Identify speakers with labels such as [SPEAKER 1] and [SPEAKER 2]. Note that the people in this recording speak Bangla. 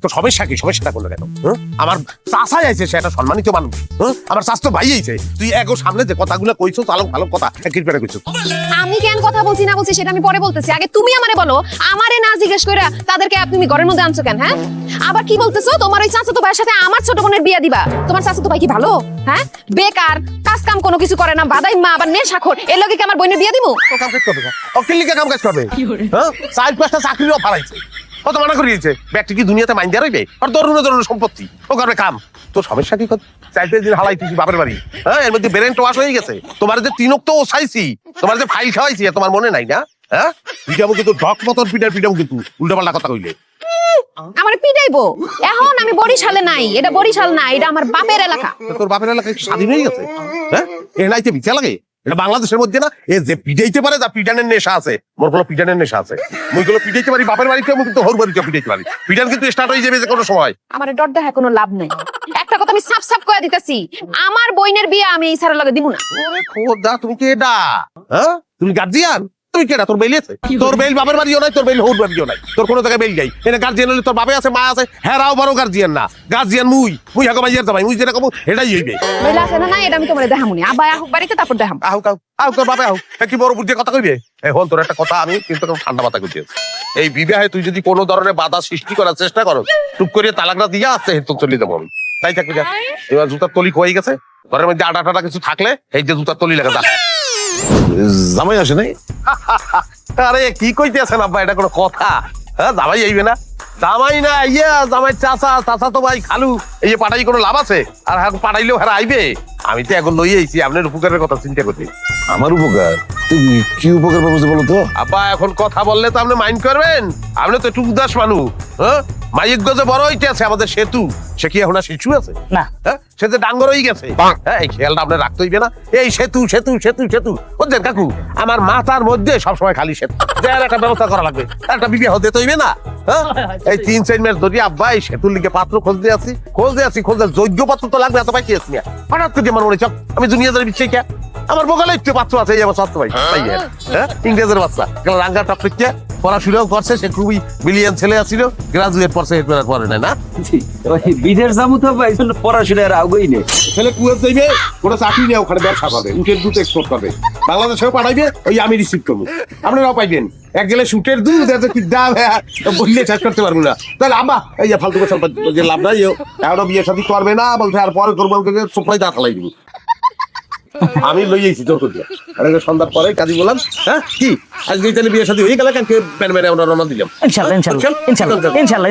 [SPEAKER 1] তো সমস্যা কি? সমস্যাটা করলো কেন? আমার চাষাই আছে, সে একটা সম্মানিত মানুষ। আমার স্বাস্থ্য ভাই আইছে, তুই এগো সামনে যে কথাগুলো কইছো চালো ভালো কথা ক্রিকেটে কইছো।
[SPEAKER 2] আমি কেন কথা বলছি না বলছি সেটা আমি পরে বলতেছি, আগে তুমি আমারে বলো। আমারে না জিজ্ঞেস কইরা তাদেরকে তুমি ঘরের মধ্যে আনছো কেন? হ্যাঁ, আবার কি বলতেছো? তোমার ওই চাচাতো ভাইয়ের সাথে আমার ছোট বোনের বিয়ে দিবা? তোমার চাচাতো ভাই কি ভালো? হ্যাঁ, বেকার, কাজ কাম কোনো কিছু করে না, বাদাই মা, আবার নেশাখোর, এর লগে কি আমার বোনের বিয়ে দিমু?
[SPEAKER 1] ও কাম কাজ করবে না, ও কিল্লিকে কাম কাজ করবে। হ্যাঁ, 4-5টা চাকরিও ফালাইছে, কত মানা করিয়েছে। ব্যক্তি কি দুনিয়াতে মাইন দিয়ে রইবে? আর দরুন সম্পত্তি ও করবে কাম। তোর সমস্যা কি? 4-5 দিন হালাই তুই বাপের বাড়ি। হ্যাঁ, এর মধ্যে ব্রেন ওয়াশ হয়ে গেছে। তোমার যে 3 তো ওসাইছি, তোমার যে ফাইল খাওয়াইছি, তোমার মনে নাই না? হ্যাঁ, পিটাবো কিন্তু ঢক মতন পিটাবো কিন্তু উল্টাপাল্টা কথা কইলে।
[SPEAKER 2] আমার পিটাইবো? এখন আমি বরিশালে নাই, এটা বরিশাল না, এটা আমার বাপের এলাকা।
[SPEAKER 1] তোর বাপের এলাকায় স্বাধীন হয়ে গেছে? হ্যাঁ, এ নাইতে বিচা লাগে? এটা বাংলাদেশের মধ্যে না, এ যে পিটাইতে পারে, যা পিটানের নেশা আছে, মোর কোনো পিটানের নেশা আছে। মুই গুলো পিটাইতে পারি বাপের বাড়িতে, আমি কিন্তু হোর বাড়িতে পিটাইতে পারি। পিটান কিন্তু স্টার্ট হয়ে যাবে যে কোনো সময়।
[SPEAKER 2] আমার ডর দেখা কোনো লাভ নাই। একটা কথা আমি সাপ সাপ কয়ে দিতেছি, আমার বইনের বিয়ে আমি এই সারা লগে দিব না।
[SPEAKER 1] ওরে খোদা, তুমি কেডা? হ্যাঁ, তুমি গার্জিয়ান? তুমি কেডা? তোর বেল আছে? তোর বেল বাপের বাড়িও নাই, তোর বেল হোর বাড়িও নাই, তোর কোনো জায়গায় বেল নাই। এনে গার্জিয়ান হলে তোর বাপে আছে, মা আছে, হেরাও বড় গার্জিয়ান না। গার্জিয়ান মুই হাগো মাইয়ার জামাই, মুই যেটা কব এটাই হইবে।
[SPEAKER 2] বেলা আছে না, এটা আমি তোমারে দেখামুনি। আব্বা আহুক বাড়িতে, তারপর দেখাম।
[SPEAKER 1] আহ তোর বাপে আহ, কি বড় বুদ্ধি কথা কইবে? এখন তোর একটা কথা আমি কিন্তু ঠান্ডা মাথা কইতেছি, এই বিবাহে তুই যদি কোনো ধরনের বাধা সৃষ্টি করার চেষ্টা করো, চুপ করিয়ে তালাকটা দিয়া আসছে তো চলে যাবো আমি। তাই থাকবে যা। এবার জুতার তলি হয়ে গেছে, ঘরের মধ্যে আটা টাটা কিছু থাকলে এই যে জুতার তলি লাগা।
[SPEAKER 3] জামাই আসে নাই?
[SPEAKER 1] আরে কি কইতে আছেন আব্বা, এটা কোনো কথা? হ্যাঁ, জামাই আইবে না? জামাই না ইয়া, জামাই চাচা তো ভাই খালু, এই যে পাঠাই কোনো লাভ আছে? আর হ্যাঁ, পাঠাইলেও হ্যাঁ আইবে। আমি তো এখন লই আইছি, আপনার উপকারের কথা চিন্তা করতে।
[SPEAKER 3] আমার উপকার? তুমি কি উপকার পাবো বলো তো?
[SPEAKER 1] আব্বা এখন কথা বললে তো আপনি মাইন্ড করবেন? আপনি তো একটু উদাস মানুষ। হ্যাঁ, মাইক গজে বড় হইতে আছে আমাদের সেতু, সে কি এখন আর শিশু আছে না? হ্যাঁ, সে যে ডাঙ্গর হয়ে গেছে। হ্যাঁ, এই খেয়ালটা আপনি রাখতে হইবে না? এই সেতু সেতু সেতু সেতু বুঝছেন কাকু, আমার মাথার মধ্যে সবসময় খালি সেতু। একটা ব্যবস্থা করা লাগবে, একটা বিবাহ হতে হইবে না? হ্যাঁ, এই 3-4 মাস ধরে আব্বা এই সেতুর লিগে পাত্র খুঁজতে আছি যোগ্য পাত্র তো লাগবে, এত পাইতে আছি না। হঠাৎ করে আমার মনে চক আমি দুনিয়া ধরে বিচ্ছে কে আমার বগলে একটু পাত্র আছে, এই আমার ছাত্র ভাই। হ্যাঁ, ইংরেজের বাচ্চা, রাঙ্গা টপকে পড়াশোনাও করছে, সে খুবই ব্রিলিয়ান্ট ছেলে আছিল, গ্রাজুয়েট পড়ছে, পড়ে নাই না?
[SPEAKER 4] বিদেশ যাবো তো ভাই, পড়াশোনার আগুই নেই।
[SPEAKER 1] ছেলে কুয়েত যাইবে, কোনো চাকরি নেই, ওখানে ব্যবসা করবে, উটের দুধ এক্সপোর্ট করবে, বাংলাদেশেও পাঠাইবে, ওই আমি রিসিভ করবো, আপনারাও পাইবেন। এক গেলে সুটের দুধ এত কি দাম, বললে শেষ করতে পারবো না। তাহলে আম্মা এই যে ফালতু বছর যে লাভ নাই, এখনো বিয়ে শাদী করবে না বলছে, আর পরে করবো সোপাই দাঁত হালাই দিব। আমি লই আইছি তোর দিয়ে, সন্ধ্যার পরে কাজী বললাম, হ্যাঁ কি আজকে তাহলে বিয়ে শাদী হয়ে গেল, কেন প্যান মেরে আমরা রওনা দিলাম।
[SPEAKER 5] ইনশাআল্লাহ ইনশাআল্লাহ ইনশাআল্লাহ ইনশাআল্লাহ।